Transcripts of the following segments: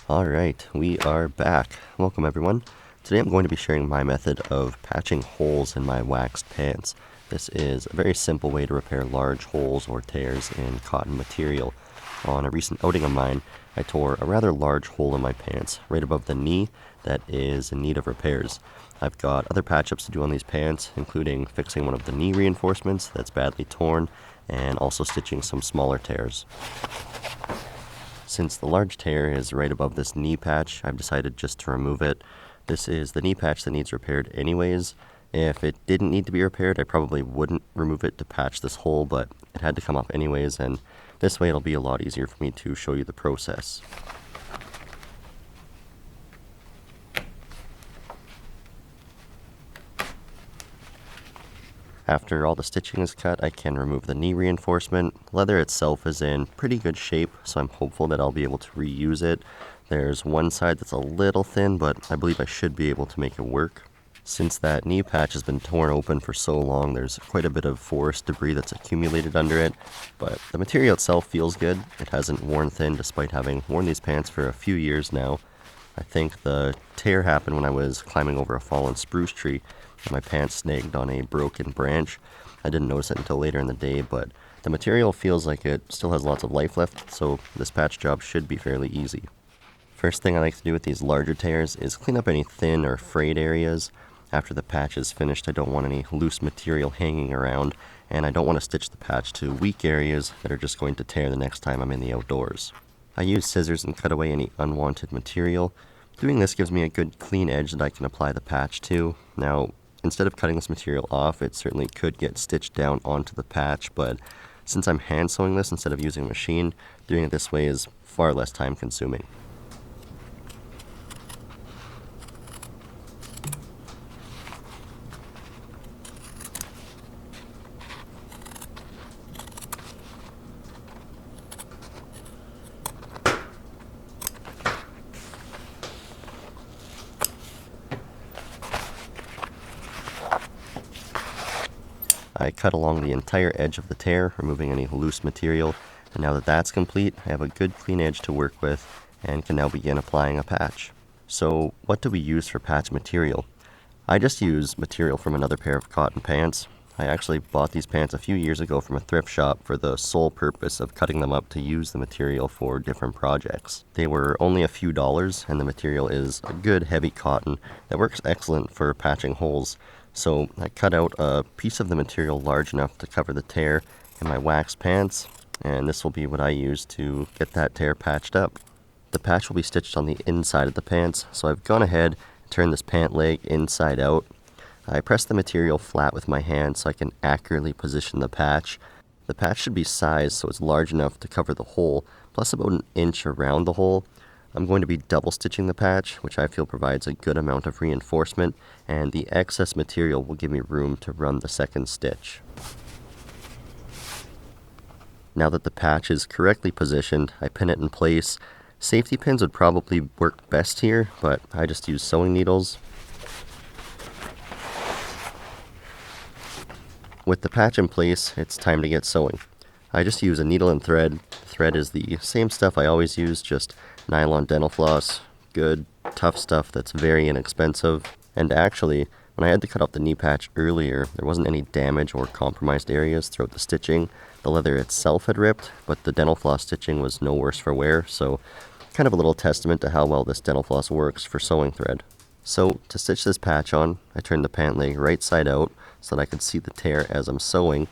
Alright, we are back. Welcome everyone. Today I'm going to be sharing my method of patching holes in my waxed pants. This is a very simple way to repair large holes or tears in cotton material. On a recent outing of mine, I tore a rather large hole in my pants, right above the knee, that is in need of repairs. I've got other patch-ups to do on these pants, including fixing one of the knee reinforcements that's badly torn, and also stitching some smaller tears. Since the large tear is right above this knee patch, I've decided just to remove it. This is the knee patch that needs repaired anyways. If it didn't need to be repaired, I probably wouldn't remove it to patch this hole, but it had to come up anyways, and this way it'll be a lot easier for me to show you the process. After all the stitching is cut, I can remove the knee reinforcement. Leather itself is in pretty good shape, so I'm hopeful that I'll be able to reuse it. There's one side that's a little thin, but I believe I should be able to make it work. Since that knee patch has been torn open for so long, there's quite a bit of forest debris that's accumulated under it, but the material itself feels good. It hasn't worn thin despite having worn these pants for a few years now. I think the tear happened when I was climbing over a fallen spruce tree, and my pants snagged on a broken branch. I didn't notice it until later in the day, but the material feels like it still has lots of life left, so this patch job should be fairly easy. First thing I like to do with these larger tears is clean up any thin or frayed areas. After the patch is finished, I don't want any loose material hanging around, and I don't want to stitch the patch to weak areas that are just going to tear the next time I'm in the outdoors. I use scissors and cut away any unwanted material. Doing this gives me a good clean edge that I can apply the patch to. Now, instead of cutting this material off, it certainly could get stitched down onto the patch, but since I'm hand sewing this instead of using a machine, doing it this way is far less time consuming. I cut along the entire edge of the tear, removing any loose material, and now that that's complete, I have a good clean edge to work with and can now begin applying a patch. So what do we use for patch material? I just use material from another pair of cotton pants. I actually bought these pants a few years ago from a thrift shop for the sole purpose of cutting them up to use the material for different projects. They were only a few dollars, and the material is a good heavy cotton that works excellent for patching holes. So I cut out a piece of the material large enough to cover the tear in my wax pants, and this will be what I use to get that tear patched up. The patch will be stitched on the inside of the pants, so I've gone ahead and turned this pant leg inside out. I press the material flat with my hand so I can accurately position the patch. The patch should be sized so it's large enough to cover the hole, plus about an inch around the hole. I'm going to be double stitching the patch, which I feel provides a good amount of reinforcement, and the excess material will give me room to run the second stitch. Now that the patch is correctly positioned, I pin it in place. Safety pins would probably work best here, but I just use sewing needles. With the patch in place, it's time to get sewing. I just use a needle and thread. Thread is the same stuff I always use, just nylon dental floss. Good, tough stuff that's very inexpensive. And actually, when I had to cut off the knee patch earlier, there wasn't any damage or compromised areas throughout the stitching. The leather itself had ripped, but the dental floss stitching was no worse for wear, so kind of a little testament to how well this dental floss works for sewing thread. So, to stitch this patch on, I turned the pant leg right side out so that I could see the tear as I'm sewing,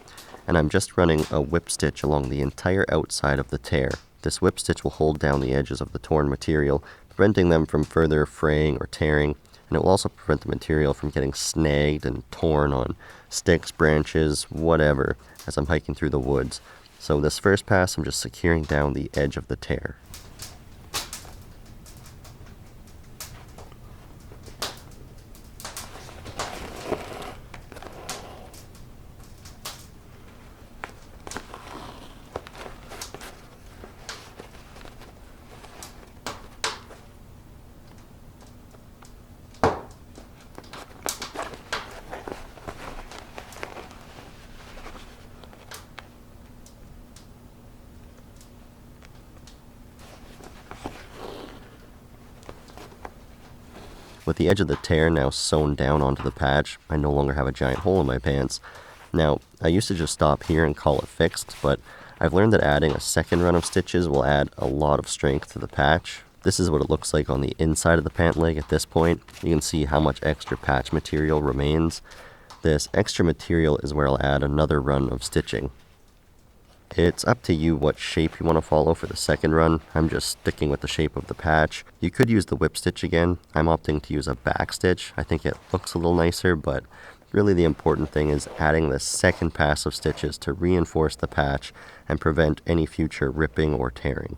and I'm just running a whip stitch along the entire outside of the tear. This whip stitch will hold down the edges of the torn material, preventing them from further fraying or tearing, and it will also prevent the material from getting snagged and torn on sticks, branches, whatever, as I'm hiking through the woods. So this first pass, I'm just securing down the edge of the tear. With the edge of the tear now sewn down onto the patch, I no longer have a giant hole in my pants. Now, I used to just stop here and call it fixed, but I've learned that adding a second run of stitches will add a lot of strength to the patch. This is what it looks like on the inside of the pant leg at this point. You can see how much extra patch material remains. This extra material is where I'll add another run of stitching. It's up to you what shape you want to follow for the second run. I'm just sticking with the shape of the patch. You could use the whip stitch again. I'm opting to use a back stitch. I think it looks a little nicer, but really the important thing is adding the second pass of stitches to reinforce the patch and prevent any future ripping or tearing.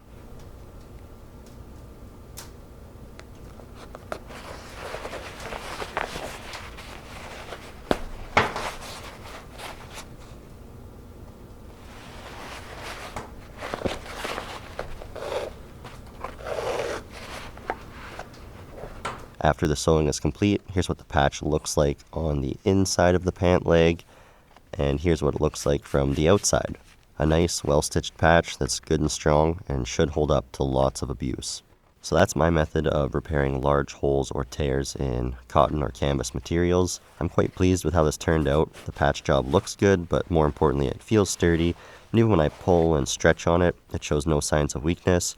After the sewing is complete, here's what the patch looks like on the inside of the pant leg, and here's what it looks like from the outside. A nice, well-stitched patch that's good and strong and should hold up to lots of abuse. So that's my method of repairing large holes or tears in cotton or canvas materials. I'm quite pleased with how this turned out. The patch job looks good, but more importantly, it feels sturdy, and even when I pull and stretch on it, it shows no signs of weakness.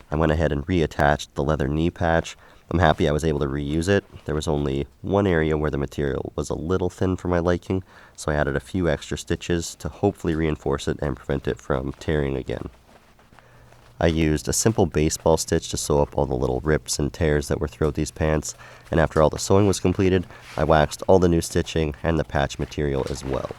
I went ahead and reattached the leather knee patch. I'm happy I was able to reuse it. There was only one area where the material was a little thin for my liking, so I added a few extra stitches to hopefully reinforce it and prevent it from tearing again. I used a simple baseball stitch to sew up all the little rips and tears that were throughout these pants, and after all the sewing was completed, I waxed all the new stitching and the patch material as well.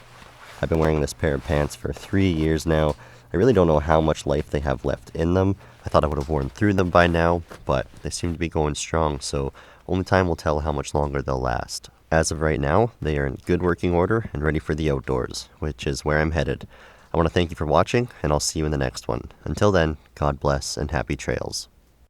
I've been wearing this pair of pants for 3 years now. I really don't know how much life they have left in them. I thought I would have worn through them by now, but they seem to be going strong, so only time will tell how much longer they'll last. As of right now, they are in good working order and ready for the outdoors, which is where I'm headed. I want to thank you for watching, and I'll see you in the next one. Until then, God bless and happy trails.